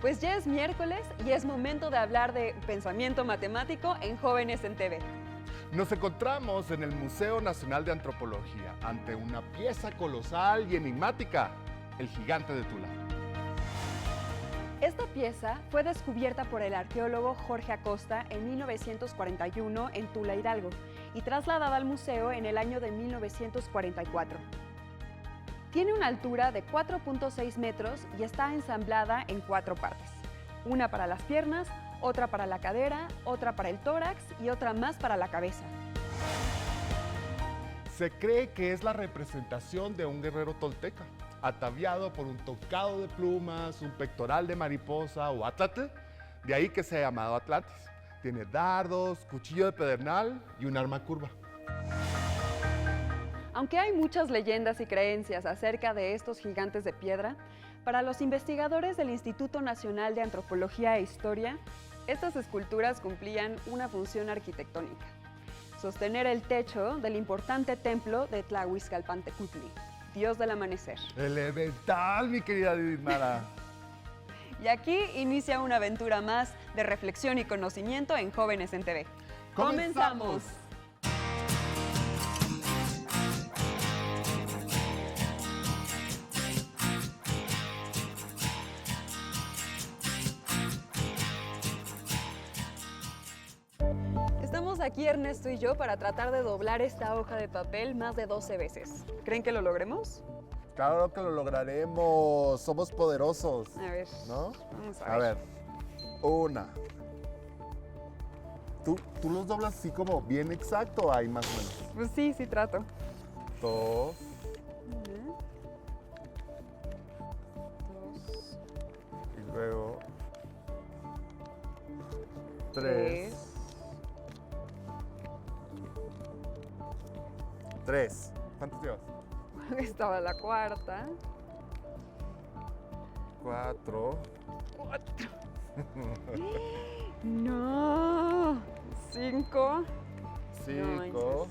Pues ya es miércoles y es momento de hablar de pensamiento matemático en Jóvenes en TV. Nos encontramos en el Museo Nacional de Antropología ante una pieza colosal y enigmática, el gigante de Tula. Esta pieza fue descubierta por el arqueólogo Jorge Acosta en 1941 en Tula, Hidalgo, y trasladada al museo en el año de 1944. Tiene una altura de 4.6 metros y está ensamblada en 4 partes. Una para las piernas, otra para la cadera, otra para el tórax y otra más para la cabeza. Se cree que es la representación de un guerrero tolteca, ataviado por un tocado de plumas, un pectoral de mariposa o atlatl, de ahí que se ha llamado Atlantis. Tiene dardos, cuchillo de pedernal y un arma curva. Aunque hay muchas leyendas y creencias acerca de estos gigantes de piedra, para los investigadores del Instituto Nacional de Antropología e Historia, estas esculturas cumplían una función arquitectónica: sostener el techo del importante templo de Tlahuizcalpantecutli, dios del amanecer. Elemental, mi querida Didmara. Y aquí inicia una aventura más de reflexión y conocimiento en Jóvenes en TV. ¡Comenzamos! Estamos aquí Ernesto y yo para tratar de doblar esta hoja de papel más de 12 veces. ¿Creen que lo logremos? Claro que lo lograremos, somos poderosos. A ver, ¿No? vamos A ver, una. ¿Tú los doblas así como bien exacto o hay más o menos? Pues sí, sí trato. 2, 2, y luego 3, 3. 3. ¿Cuántos llevas? Estaba la cuarta. 4. 4. No. 5. 5.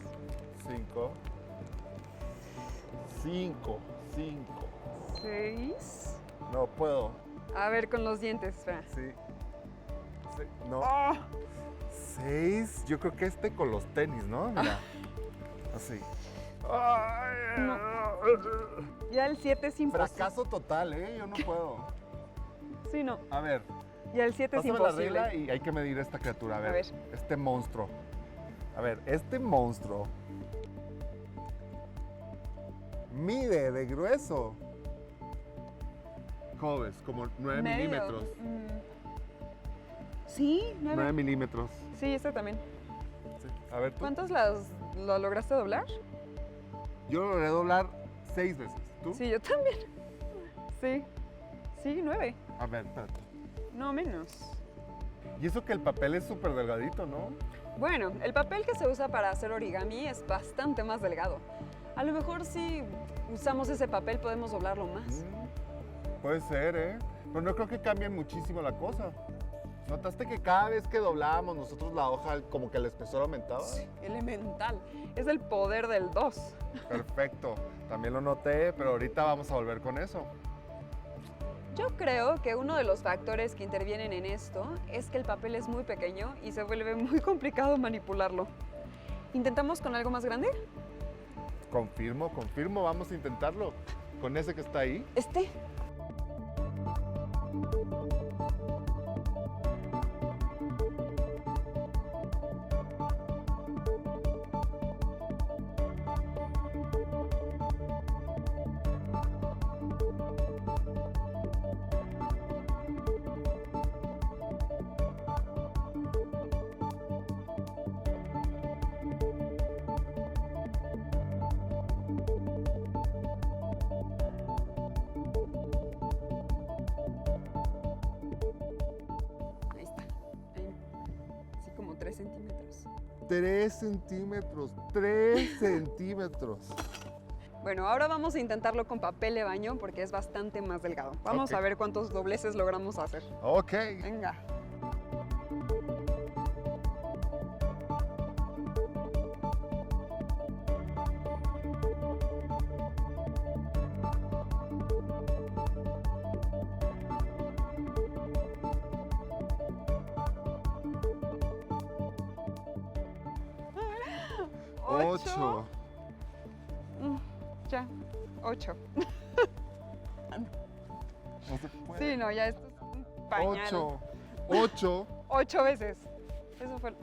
5. 6. No puedo. A ver, con los dientes, espera. Sí. No. ¡Oh! 6. Yo creo que con los tenis, ¿no? Mira. Así. No. Ya el 7 es imposible. Fracaso total, ¿eh? Yo no puedo. Sí, no. A ver. Ya el 7 es Pásame la imposible. regla y hay que medir esta criatura. A ver. A ver. Este monstruo. A ver, este monstruo mide de grueso. ¿Cómo ves? Como 9 Medio. milímetros. Sí, 9 9. milímetros. Sí, este también. Sí. A ver, tú. ¿Cuántos lo lograste doblar? Yo lo logré doblar 6 veces. ¿Tú? Sí, yo también. Sí. Sí, 9. A ver, espérate. No, menos. Y eso que el papel es súper delgadito, ¿no? Bueno, el papel que se usa para hacer origami es bastante más delgado. A lo mejor si usamos ese papel podemos doblarlo más. Puede ser, ¿eh? Pero no creo que cambie muchísimo la cosa. ¿Notaste que cada vez que doblábamos nosotros la hoja, como que el espesor aumentaba? Sí, elemental. Es el poder del 2. Perfecto. También lo noté, pero ahorita vamos a volver con eso. Yo creo que uno de los factores que intervienen en esto es que el papel es muy pequeño y se vuelve muy complicado manipularlo. ¿Intentamos con algo más grande? Confirmo, vamos a intentarlo. Con ese que está ahí. Este. Ahí está. Ahí. Así como 3 centímetros. 3 centímetros. 3 centímetros. Bueno, ahora vamos a intentarlo con papel de baño porque es bastante más delgado. Vamos Ok. a ver cuántos dobleces logramos hacer. Ok. Venga. 8. Ya, 8. No se puede. Sí, no, ya esto es un pañal. 8. 8 veces. Eso fue.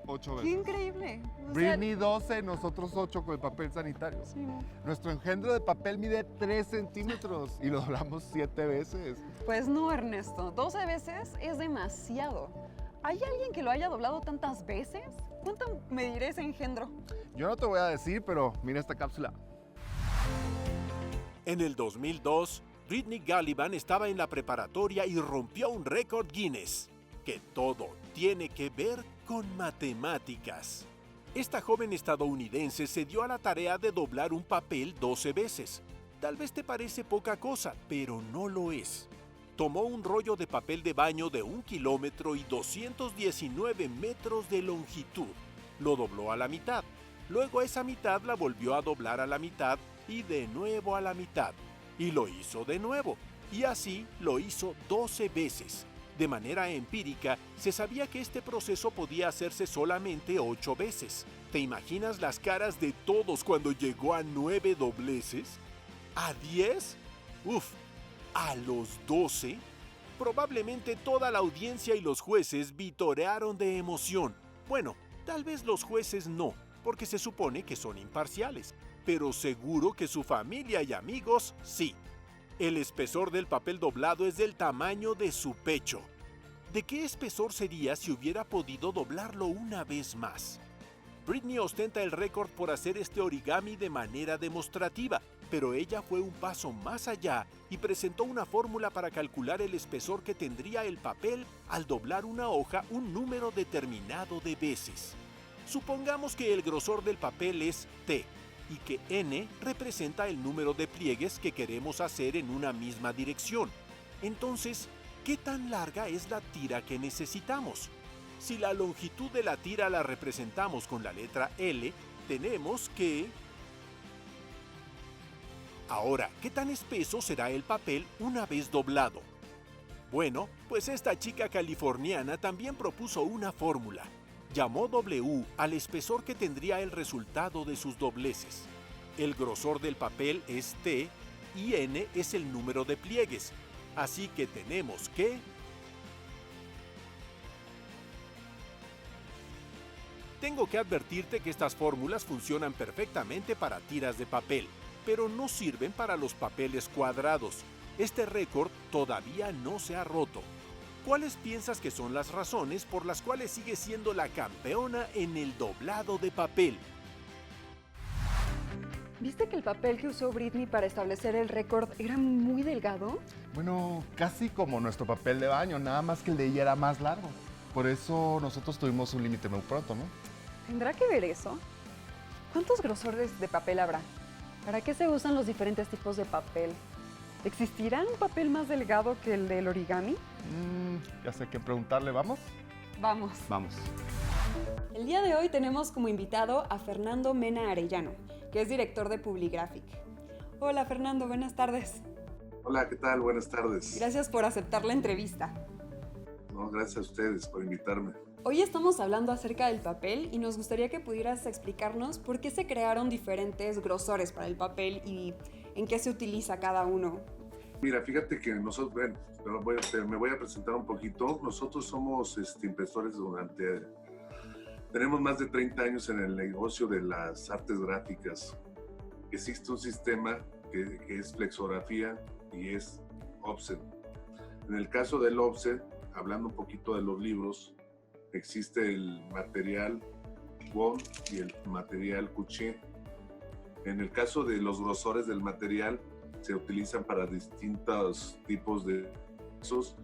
8 ¡Qué veces. increíble! O sea, Britney 12, nosotros 8 con el papel sanitario. sí, no. Nuestro engendro de papel mide 3 centímetros y lo doblamos 7 veces. Pues no, Ernesto. 12 veces es demasiado. ¿Hay alguien que lo haya doblado tantas veces? ¿Cuánto mediré ese engendro? Yo no te voy a decir, pero mira esta cápsula. En el 2002, Britney Gallivan estaba en la preparatoria y rompió un récord Guinness, que todo tiene que ver con matemáticas. Esta joven estadounidense se dio a la tarea de doblar un papel 12 veces. Tal vez te parece poca cosa, pero no lo es. Tomó un rollo de papel de baño de 1 kilómetro y 219 metros de longitud. Lo dobló a la mitad. Luego esa mitad la volvió a doblar a la mitad y de nuevo a la mitad. Y lo hizo de nuevo. Y así lo hizo 12 veces. De manera empírica, se sabía que este proceso podía hacerse solamente 8 veces. ¿Te imaginas las caras de todos cuando llegó a 9 dobleces? ¿A 10? Uf, ¿a los 12? Probablemente toda la audiencia y los jueces vitorearon de emoción. Bueno, tal vez los jueces no, porque se supone que son imparciales, pero seguro que su familia y amigos sí. El espesor del papel doblado es del tamaño de su pecho. ¿De qué espesor sería si hubiera podido doblarlo una vez más? Britney ostenta el récord por hacer este origami de manera demostrativa, pero ella fue un paso más allá y presentó una fórmula para calcular el espesor que tendría el papel al doblar una hoja un número determinado de veces. Supongamos que el grosor del papel es T y que N representa el número de pliegues que queremos hacer en una misma dirección. Entonces, ¿qué tan larga es la tira que necesitamos? Si la longitud de la tira la representamos con la letra L, tenemos que... Ahora, ¿qué tan espeso será el papel una vez doblado? Bueno, pues esta chica californiana también propuso una fórmula. Llamó W al espesor que tendría el resultado de sus dobleces. El grosor del papel es T y N es el número de pliegues. Así que tenemos que... Tengo que advertirte que estas fórmulas funcionan perfectamente para tiras de papel, pero no sirven para los papeles cuadrados. Este récord todavía no se ha roto. ¿Cuáles piensas que son las razones por las cuales sigue siendo la campeona en el doblado de papel? ¿Viste que el papel que usó Britney para establecer el récord era muy delgado? Bueno, casi como nuestro papel de baño, nada más que el de ella era más largo. Por eso nosotros tuvimos un límite muy pronto, ¿no? ¿Tendrá que ver eso? ¿Cuántos grosores de papel habrá? ¿Para qué se usan los diferentes tipos de papel? ¿Existirá un papel más delgado que el del origami? Ya sé qué preguntarle, ¿vamos? Vamos. Vamos. El día de hoy tenemos como invitado a Fernando Mena Arellano, que es director de Publigraphic. Hola Fernando, buenas tardes. Hola, ¿qué tal? Buenas tardes. Gracias por aceptar la entrevista. No, gracias a ustedes por invitarme. Hoy estamos hablando acerca del papel y nos gustaría que pudieras explicarnos por qué se crearon diferentes grosores para el papel y en qué se utiliza cada uno. Mira, fíjate que nosotros, bueno, me voy a presentar un poquito. Nosotros somos impresores tenemos más de 30 años en el negocio de las artes gráficas. Existe un sistema que es flexografía y es offset. En el caso del offset, hablando un poquito de los libros, existe el material bond y el material couché. En el caso de los grosores del material, se utilizan para distintos tipos de usos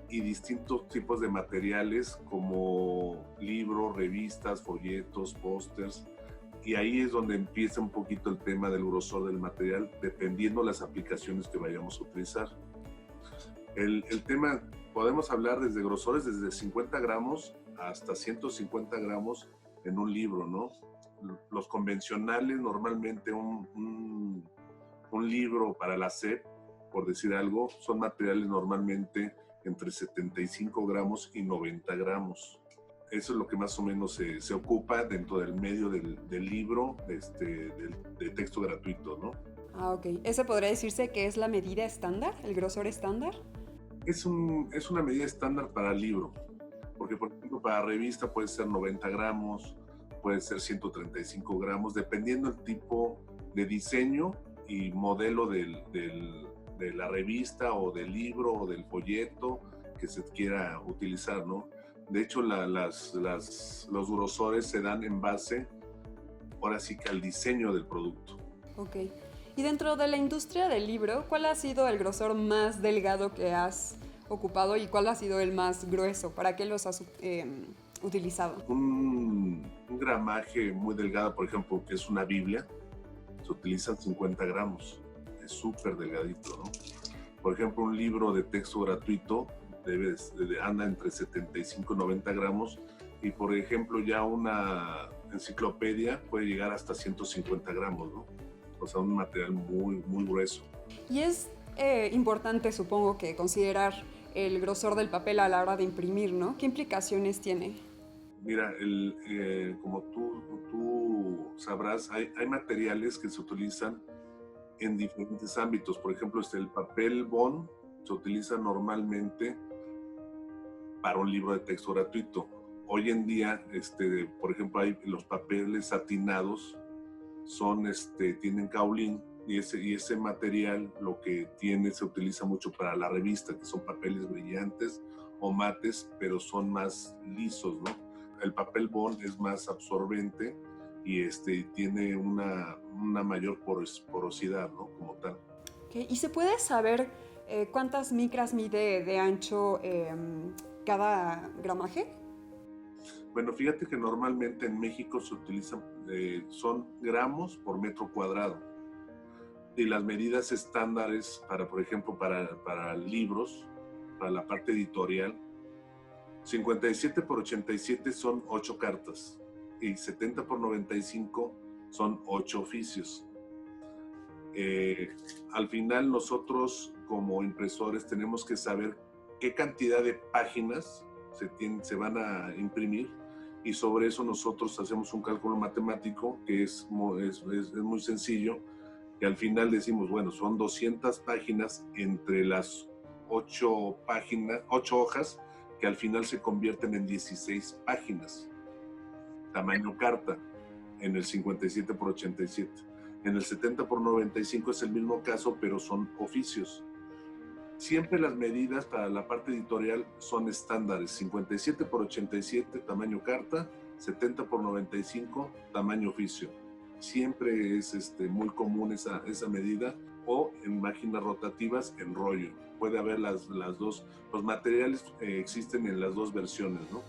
y distintos tipos de materiales como libros, revistas, folletos, pósters. Y ahí es donde empieza un poquito el tema del grosor del material, dependiendo las aplicaciones que vayamos a utilizar. El tema, podemos hablar desde grosores desde 50 gramos hasta 150 gramos en un libro, ¿no? Los convencionales, normalmente un libro para la SEP, por decir algo, son materiales normalmente entre 75 gramos y 90 gramos. Eso es lo que más o menos se ocupa dentro del medio del libro, de texto gratuito, ¿no? Ah, ok. ¿Ese podría decirse que es la medida estándar, el grosor estándar? Es una medida estándar para libro, porque por ejemplo para revista puede ser 90 gramos, puede ser 135 gramos, dependiendo del tipo de diseño y modelo de la revista o del libro o del folleto que se quiera utilizar, ¿no? De hecho, los grosores se dan en base, ahora sí que al diseño del producto. Ok. Y dentro de la industria del libro, ¿cuál ha sido el grosor más delgado que has ocupado y cuál ha sido el más grueso? ¿Para qué los has utilizado? Un gramaje muy delgado, por ejemplo, que es una Biblia, se utilizan 50 gramos. Es súper delgadito, ¿no? Por ejemplo, un libro de texto gratuito anda entre 75 y 90 gramos y, por ejemplo, ya una enciclopedia puede llegar hasta 150 gramos, ¿no? O sea, un material muy, muy grueso. Y es importante, supongo, que considerar el grosor del papel a la hora de imprimir, ¿no? ¿Qué implicaciones tiene? Mira, como tú sabrás, hay materiales que se utilizan en diferentes ámbitos. Por ejemplo, el papel bond se utiliza normalmente para un libro de texto gratuito. Hoy en día, por ejemplo, hay los papeles satinados, tienen kaolín y ese material lo que tiene se utiliza mucho para la revista, que son papeles brillantes o mates, pero son más lisos, ¿no? El papel bond es más absorbente y tiene una mayor porosidad, ¿no? Como tal. Okay. ¿Y se puede saber cuántas micras mide de ancho cada gramaje? Bueno, fíjate que normalmente en México se utilizan, son gramos por metro cuadrado. Y las medidas estándares por ejemplo, para libros, para la parte editorial, 57 por 87 son 8 cartas y 70 por 95 son 8 oficios. Al final nosotros como impresores tenemos que saber qué cantidad de páginas se van a imprimir y sobre eso nosotros hacemos un cálculo matemático que es muy sencillo, que al final decimos, bueno, son 200 páginas entre las 8 hojas que al final se convierten en 16 páginas, tamaño carta, en el 57 por 87. En el 70 por 95 es el mismo caso, pero son oficios. Siempre las medidas para la parte editorial son estándares, 57 por 87 tamaño carta, 70 por 95 tamaño oficio. Siempre es muy común esa medida, o en máquinas rotativas en rollo. Puede haber las dos, los materiales existen en las dos versiones, ¿no?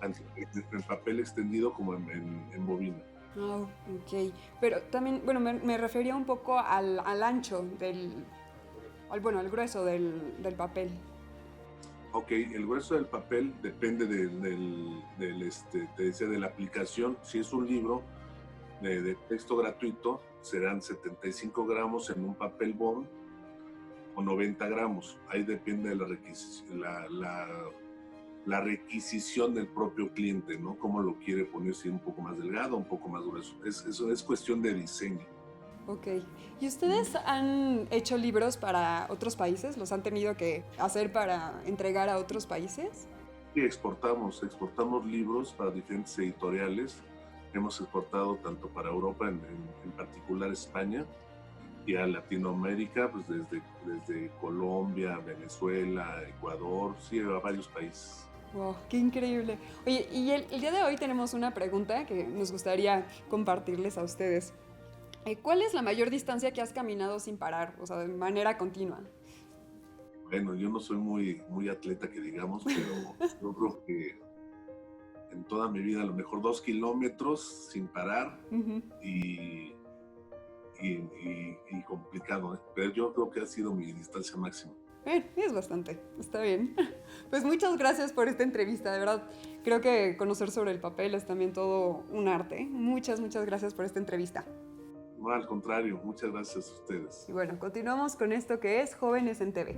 Tanto en papel extendido como en bobina. Oh, ok. Pero también, bueno, me refería un poco al ancho al grueso del papel. Ok, el grueso del papel depende de la aplicación. Si es un libro de texto gratuito, serán 75 gramos en un papel bond o 90 gramos. Ahí depende de la requisición del propio cliente, ¿no? Cómo lo quiere poner, si un poco más delgado, un poco más grueso. Eso es cuestión de diseño. Ok. ¿Y ustedes han hecho libros para otros países? ¿Los han tenido que hacer para entregar a otros países? Sí, exportamos libros para diferentes editoriales. Hemos exportado tanto para Europa, en particular España, y a Latinoamérica, pues desde Colombia, Venezuela, Ecuador, sí, a varios países. ¡Wow! ¡Qué increíble! Oye, y el día de hoy tenemos una pregunta que nos gustaría compartirles a ustedes. ¿Cuál es la mayor distancia que has caminado sin parar, o sea, de manera continua? Bueno, yo no soy muy atleta que digamos, pero yo creo que en toda mi vida a lo mejor 2 kilómetros sin parar. Uh-huh. y complicado, ¿eh? Pero yo creo que ha sido mi distancia máxima. Es bastante, está bien. Pues muchas gracias por esta entrevista, de verdad. Creo que conocer sobre el papel es también todo un arte. Muchas gracias por esta entrevista. No, al contrario, muchas gracias a ustedes. Y bueno, continuamos con esto que es Jóvenes en TV.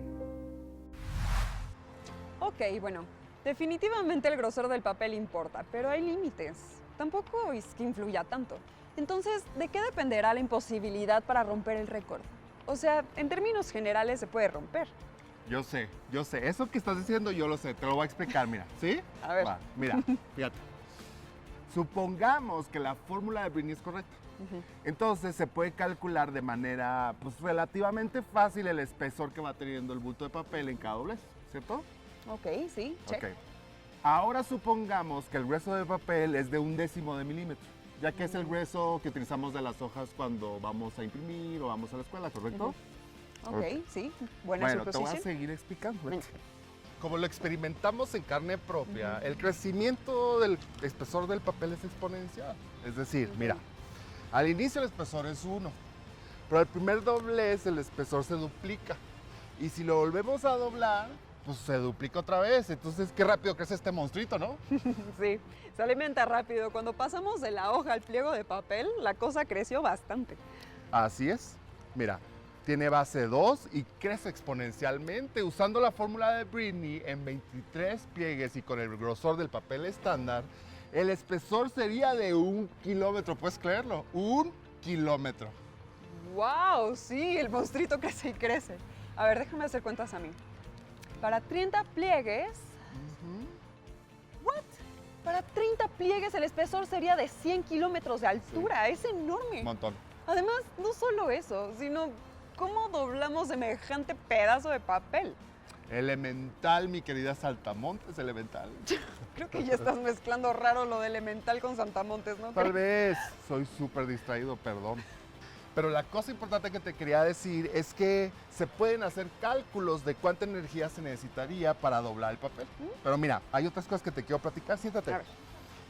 Ok, bueno, Definitivamente el grosor del papel importa, pero hay límites. Tampoco es que influya tanto. Entonces, ¿de qué dependerá la imposibilidad para romper el récord? O sea, en términos generales se puede romper. Yo sé. Eso que estás diciendo yo lo sé. Te lo voy a explicar, mira. ¿Sí? A ver. Va, mira, fíjate. Supongamos que la fórmula de Britney es correcta. Entonces se puede calcular de manera pues, relativamente fácil el espesor que va teniendo el bulto de papel en cada doblez, ¿cierto? Ok, sí, check. Ok. Ahora supongamos que el grueso de papel es de 1/10 de milímetro, ya que es el grueso que utilizamos de las hojas cuando vamos a imprimir o vamos a la escuela, ¿correcto? Ok, sí, buena Bueno, te voy a suposición. seguir explicando. Venga. Como lo experimentamos en carne propia, el crecimiento del espesor del papel es exponencial. Es decir, mira, al inicio el espesor es 1, pero al primer doblez el espesor se duplica. Y si lo volvemos a doblar, pues se duplica otra vez. Entonces, qué rápido crece este monstruito, ¿no? Sí, se alimenta rápido. Cuando pasamos de la hoja al pliego de papel, la cosa creció bastante. Así es. Mira, tiene base 2 y crece exponencialmente. Usando la fórmula de Britney en 23 pliegues y con el grosor del papel estándar, el espesor sería de 1 kilómetro. ¿Puedes creerlo? 1 kilómetro. ¡Wow! Sí, el monstruito crece y crece. A ver, déjame hacer cuentas a mí. Para 30 pliegues... ¿What? Para 30 pliegues el espesor sería de 100 kilómetros de altura. Es enorme. Un montón. Además, no solo eso, sino cómo doblamos semejante pedazo de papel. Elemental, mi querida Saltamontes, elemental. Creo que ya estás mezclando raro lo de elemental con Saltamontes, ¿no? Tal vez soy súper distraído, perdón. Pero la cosa importante que te quería decir es que se pueden hacer cálculos de cuánta energía se necesitaría para doblar el papel. Pero mira, hay otras cosas que te quiero platicar, siéntate. A ver.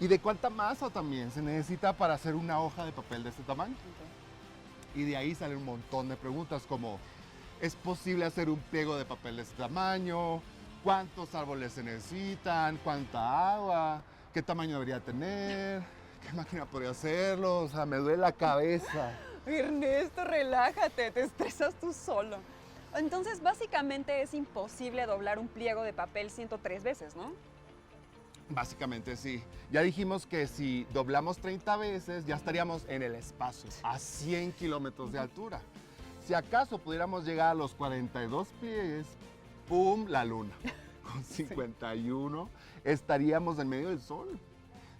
Y de cuánta masa también se necesita para hacer una hoja de papel de este tamaño. Y de ahí salen un montón de preguntas como, ¿es posible hacer un pliego de papel de este tamaño? ¿Cuántos árboles se necesitan? ¿Cuánta agua? ¿Qué tamaño debería tener? ¿Qué máquina podría hacerlo? O sea, me duele la cabeza. Ernesto, relájate, te estresas tú solo. Entonces, básicamente es imposible doblar un pliego de papel 103 veces, ¿no? Básicamente sí. Ya dijimos que si doblamos 30 veces, ya estaríamos en el espacio, a 100 kilómetros de altura. Si acaso pudiéramos llegar a los 42 pliegues, ¡pum!, la luna. Con 51 estaríamos en medio del sol.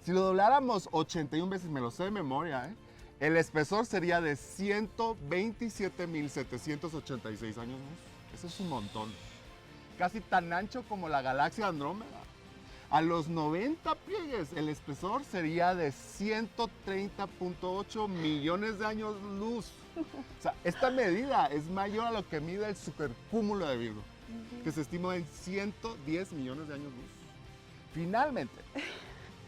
Si lo dobláramos 81 veces, me lo sé de memoria, el espesor sería de 127.786 años luz. Eso es un montón. Casi tan ancho como la galaxia Andrómeda. A los 90 pliegues, el espesor sería de 130.8 millones de años luz. O sea, esta medida es mayor a lo que mide el supercúmulo de Virgo, que se estima en 110 millones de años luz.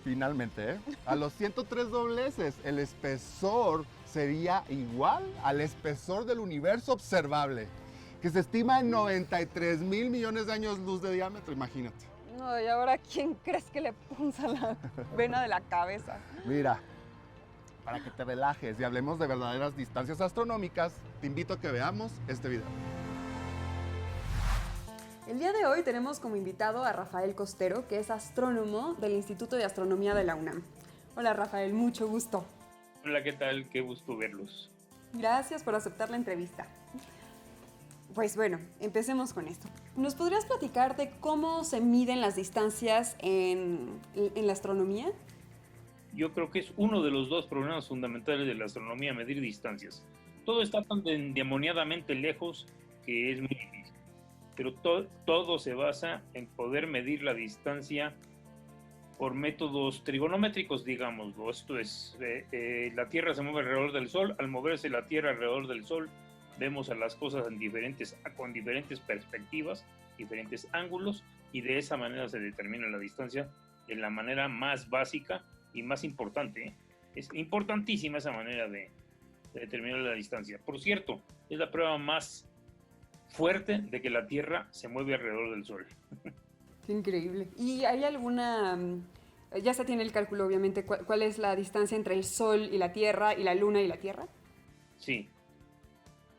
Finalmente, a los 103 dobleces, el espesor sería igual al espesor del universo observable, que se estima en 93 mil millones de años luz de diámetro, imagínate. No, y ahora, ¿quién crees que le punza la vena de la cabeza? Mira, para que te relajes y hablemos de verdaderas distancias astronómicas, te invito a que veamos este video. El día de hoy tenemos como invitado a Rafael Costero, que es astrónomo del Instituto de Astronomía de la UNAM. Hola Rafael, mucho gusto. Hola, ¿qué tal? Qué gusto verlos. Gracias por aceptar la entrevista. Pues bueno, empecemos con esto. ¿Nos podrías platicar de cómo se miden las distancias en la astronomía? Yo creo que es uno de los dos problemas fundamentales de la astronomía, medir distancias. Todo está tan endemoniadamente lejos que es muy difícil. Pero todo se basa en poder medir la distancia por métodos trigonométricos, digámoslo. Esto es, la Tierra se mueve alrededor del Sol. Al moverse la Tierra alrededor del Sol, vemos a las cosas con diferentes perspectivas, diferentes ángulos, y de esa manera se determina la distancia de la manera más básica y más importante. Es importantísima esa manera de determinar la distancia. Por cierto, es la prueba más fuerte de que la Tierra se mueve alrededor del Sol. Qué increíble. ¿Y hay alguna, ya se tiene el cálculo obviamente, cuál es la distancia entre el Sol y la Tierra y la Luna y la Tierra? Sí.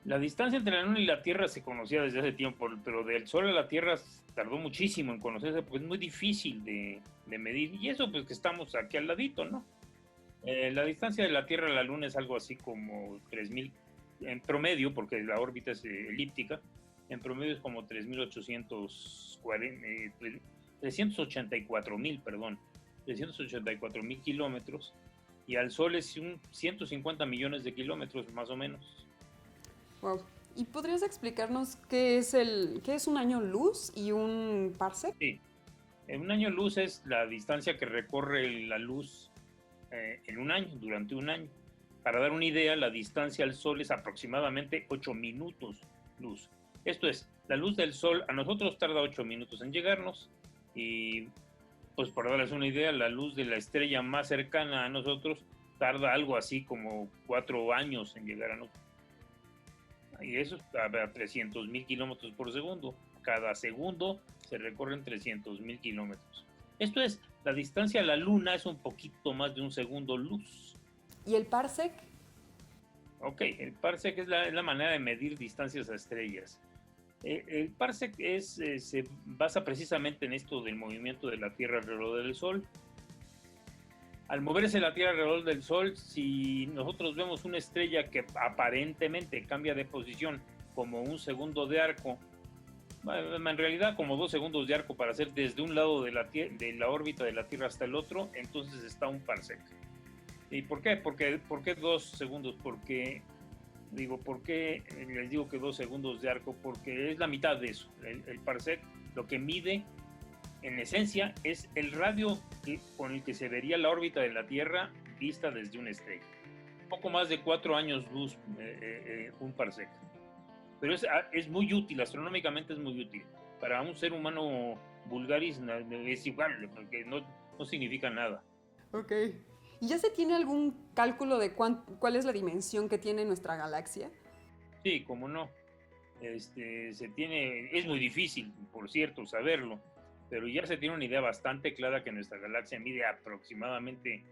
La distancia entre la Luna y la Tierra se conocía desde hace tiempo, pero del Sol a la Tierra tardó muchísimo en conocerse porque es muy difícil de medir. Y eso pues que estamos aquí al ladito, ¿no? La distancia de la Tierra a la Luna es algo así como 3.000, en promedio, porque la órbita es elíptica, en promedio es como 384.000 kilómetros, y al Sol es 150 millones de kilómetros más o menos. Wow. ¿Y podrías explicarnos qué es un año luz y un parsec? Sí. Un año luz es la distancia que recorre la luz en un año, durante un año. Para dar una idea, la distancia al Sol es aproximadamente 8 minutos luz. Esto es, la luz del Sol a nosotros tarda 8 minutos en llegarnos, y pues por darles una idea, la luz de la estrella más cercana a nosotros tarda algo así como 4 años en llegar a nosotros. Y eso a 300.000 kilómetros por segundo. Cada segundo se recorren 300.000 kilómetros. Esto es, la distancia a la Luna es un poquito más de un segundo luz. ¿Y el parsec? Ok, el parsec es la manera de medir distancias a estrellas. El parsec se basa precisamente en esto del movimiento de la Tierra alrededor del Sol. Al moverse la Tierra alrededor del Sol, si nosotros vemos una estrella que aparentemente cambia de posición como un segundo de arco, en realidad como 2 segundos de arco para hacer desde un lado de la órbita de la Tierra hasta el otro, entonces está un parsec. ¿Y por qué? ¿Por qué 2 segundos? ¿Por qué les digo que 2 segundos de arco? Porque es la mitad de eso. El parsec lo que mide en esencia es el radio con el que se vería la órbita de la Tierra vista desde una estrella. Un poco más de 4 años luz, un parsec. Pero es muy útil, astronómicamente es muy útil. Para un ser humano vulgaris es igual, porque no significa nada. Ok. ¿Y ya se tiene algún cálculo de cuál es la dimensión que tiene nuestra galaxia? Sí, cómo no. Es muy difícil, por cierto, saberlo, pero ya se tiene una idea bastante clara que nuestra galaxia mide aproximadamente,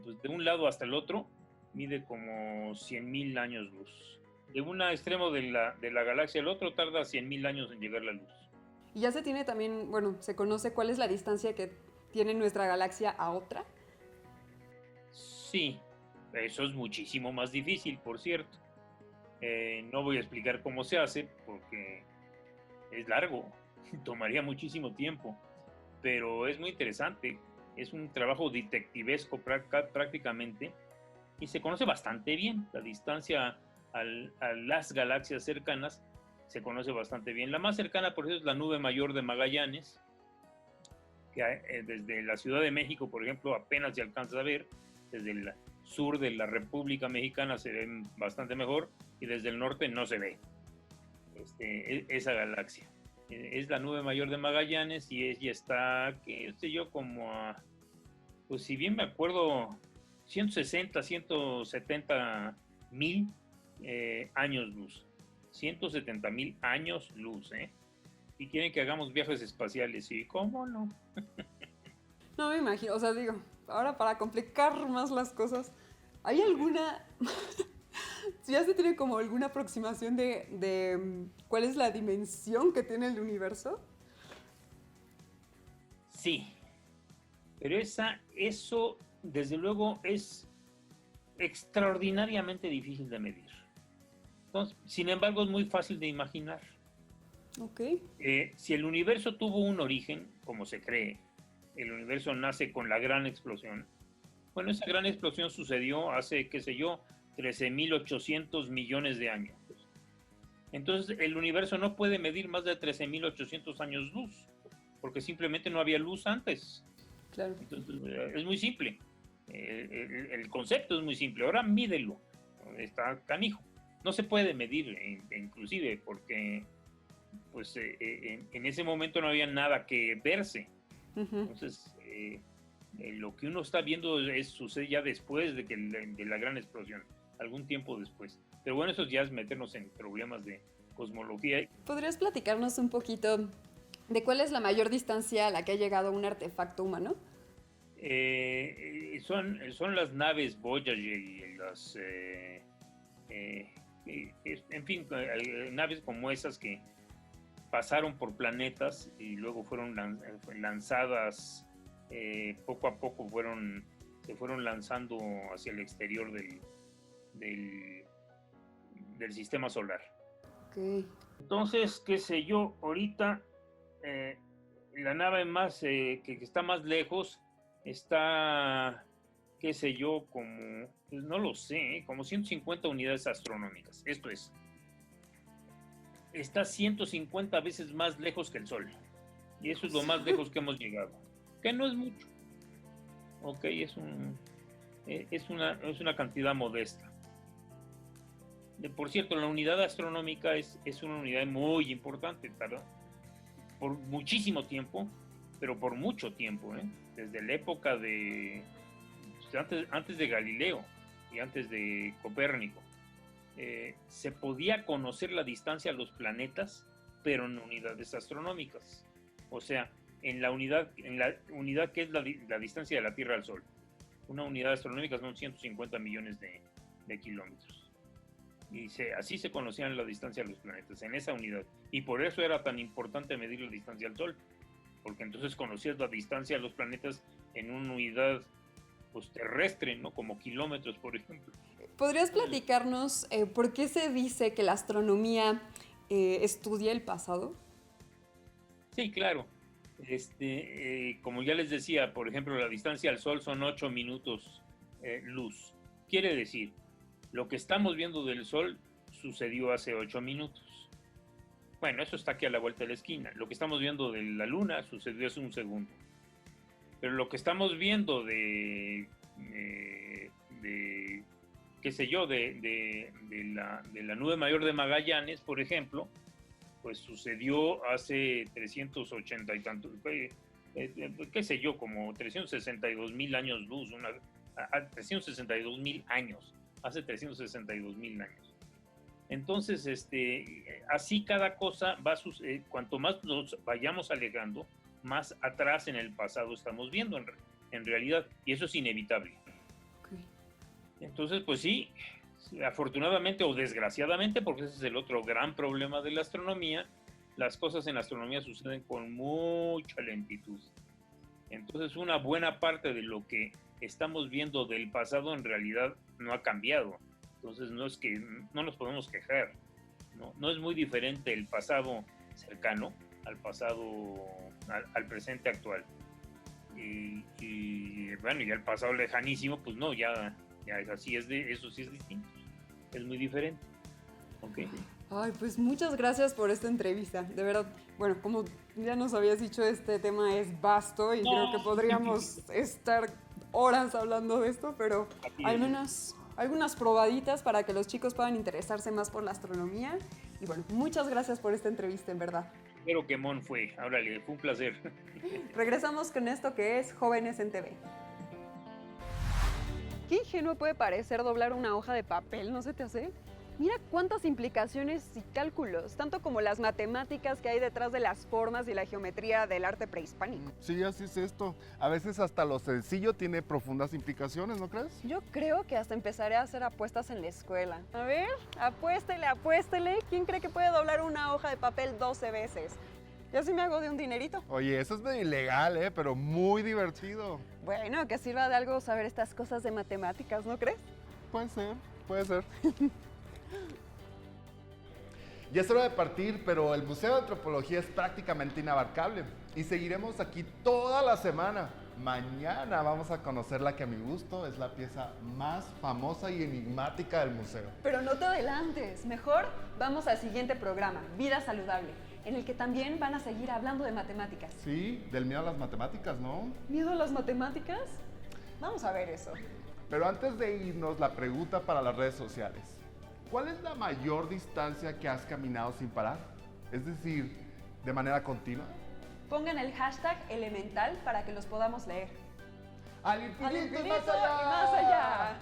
pues, de un lado hasta el otro, mide como 100.000 años luz. De un extremo de la galaxia al otro tarda 100.000 años en llegar la luz. Y ya se tiene también, se conoce cuál es la distancia que tiene nuestra galaxia a otra. Sí, eso es muchísimo más difícil, por cierto. No voy a explicar cómo se hace porque es largo, tomaría muchísimo tiempo, pero es muy interesante. Es un trabajo detectivesco prácticamente, y se conoce bastante bien. La distancia a las galaxias cercanas se conoce bastante bien. La más cercana, por eso, es la nube mayor de Magallanes, que desde la Ciudad de México, por ejemplo, apenas se alcanza a ver. Desde el sur de la República Mexicana se ve bastante mejor, y desde el norte no se ve esa galaxia. Es la nube mayor de Magallanes, y ella está, qué sé yo, como a, pues si bien me acuerdo, 170 mil años luz. 170 mil años luz, ¿eh? Y quieren que hagamos viajes espaciales, ¿y cómo no? No me imagino, ahora para complicar más las cosas, ¿hay alguna, ya se tiene como alguna aproximación de cuál es la dimensión que tiene el universo? Sí, pero eso desde luego es extraordinariamente difícil de medir. Entonces, sin embargo, es muy fácil de imaginar. Ok. Si el universo tuvo un origen, como se cree, el universo nace con la gran explosión. Bueno, esa gran explosión sucedió hace, qué sé yo, 13.800 millones de años. Entonces, el universo no puede medir más de 13.800 años luz, porque simplemente no había luz antes. Claro. Entonces, es muy simple. El concepto es muy simple. Ahora mídelo. Está canijo. No se puede medir, inclusive, porque pues, en ese momento no había nada que verse. Entonces, lo que uno está viendo sucede ya después de la gran explosión, algún tiempo después. Pero bueno, eso ya es meternos en problemas de cosmología. ¿Podrías platicarnos un poquito de cuál es la mayor distancia a la que ha llegado un artefacto humano? Son las naves Voyager y las en fin, naves como esas que pasaron por planetas y luego fueron lanzadas, poco a poco se fueron lanzando hacia el exterior del sistema solar. Ok. Entonces, qué sé yo, ahorita la nave más que está más lejos está, qué sé yo, como, pues no lo sé, como 150 unidades astronómicas. Esto es, está 150 veces más lejos que el Sol. Y eso es lo más lejos que hemos llegado. Que no es mucho. Ok, es una cantidad modesta. Por cierto, la unidad astronómica es una unidad muy importante, ¿verdad? Por muchísimo tiempo, pero por mucho tiempo, desde la época antes de Galileo y antes de Copérnico, se podía conocer la distancia a los planetas, pero en unidades astronómicas. O sea, en la unidad que es la distancia de la Tierra al Sol. Una unidad astronómica son 150 millones de kilómetros. Y así se conocían la distancia a los planetas, en esa unidad. Y por eso era tan importante medir la distancia al Sol, porque entonces conocías la distancia a los planetas en una unidad pues, terrestre, ¿no? Como kilómetros, por ejemplo. ¿Podrías platicarnos por qué se dice que la astronomía estudia el pasado? Sí, claro. Como ya les decía, por ejemplo, la distancia al Sol son 8 minutos luz. Quiere decir, lo que estamos viendo del Sol sucedió hace 8 minutos. Bueno, eso está aquí a la vuelta de la esquina. Lo que estamos viendo de la Luna sucedió hace un segundo. Pero lo que estamos viendo qué sé yo, de la nube mayor de Magallanes, por ejemplo, pues sucedió hace 380 y tantos, qué sé yo, como 362,000 años luz, 362,000 años. Hace 362,000 años. Entonces, así cada cosa va cuanto más nos vayamos alejando, más atrás en el pasado estamos viendo en realidad, y eso es inevitable. Okay. Entonces, pues sí, afortunadamente o desgraciadamente, porque ese es el otro gran problema de la astronomía, las cosas en la astronomía suceden con mucha lentitud. Entonces, una buena parte de lo que estamos viendo del pasado en realidad no ha cambiado. Entonces no nos podemos quejar. No es muy diferente el pasado cercano al pasado, al presente actual. Y bueno, ya el pasado lejanísimo, pues no, ya así eso sí es distinto. Es muy diferente. ¿Okay? Ay, pues muchas gracias por esta entrevista. De verdad, bueno, como ya nos habías dicho, este tema es vasto y creo que podríamos estar horas hablando de esto, pero al menos algunas probaditas para que los chicos puedan interesarse más por la astronomía. Y bueno, muchas gracias por esta entrevista, en verdad. Espero que Mon fue. Órale, fue un placer. Regresamos con esto que es Jóvenes en TV. Qué ingenuo puede parecer doblar una hoja de papel, ¿no se te hace? Mira cuántas implicaciones y cálculos, tanto como las matemáticas que hay detrás de las formas y la geometría del arte prehispánico. Sí, así es esto. A veces hasta lo sencillo tiene profundas implicaciones, ¿no crees? Yo creo que hasta empezaré a hacer apuestas en la escuela. A ver, apuéstele. ¿Quién cree que puede doblar una hoja de papel 12 veces? Yo sí me hago de un dinerito. Oye, eso es medio ilegal, pero muy divertido. Bueno, que sirva de algo saber estas cosas de matemáticas, ¿no crees? Puede ser. Ya es hora de partir, pero el Museo de Antropología es prácticamente inabarcable y seguiremos aquí toda la semana. Mañana vamos a conocer la que a mi gusto es la pieza más famosa y enigmática del museo. Pero no te adelantes, mejor vamos al siguiente programa, Vida Saludable, en el que también van a seguir hablando de matemáticas. Sí, del miedo a las matemáticas, ¿no? ¿Miedo a las matemáticas? Vamos a ver eso. Pero antes de irnos, la pregunta para las redes sociales. ¿Cuál es la mayor distancia que has caminado sin parar? Es decir, de manera continua. Pongan el hashtag elemental para que los podamos leer. ¡Al infinito, ¡Al y infinito más allá! y más allá!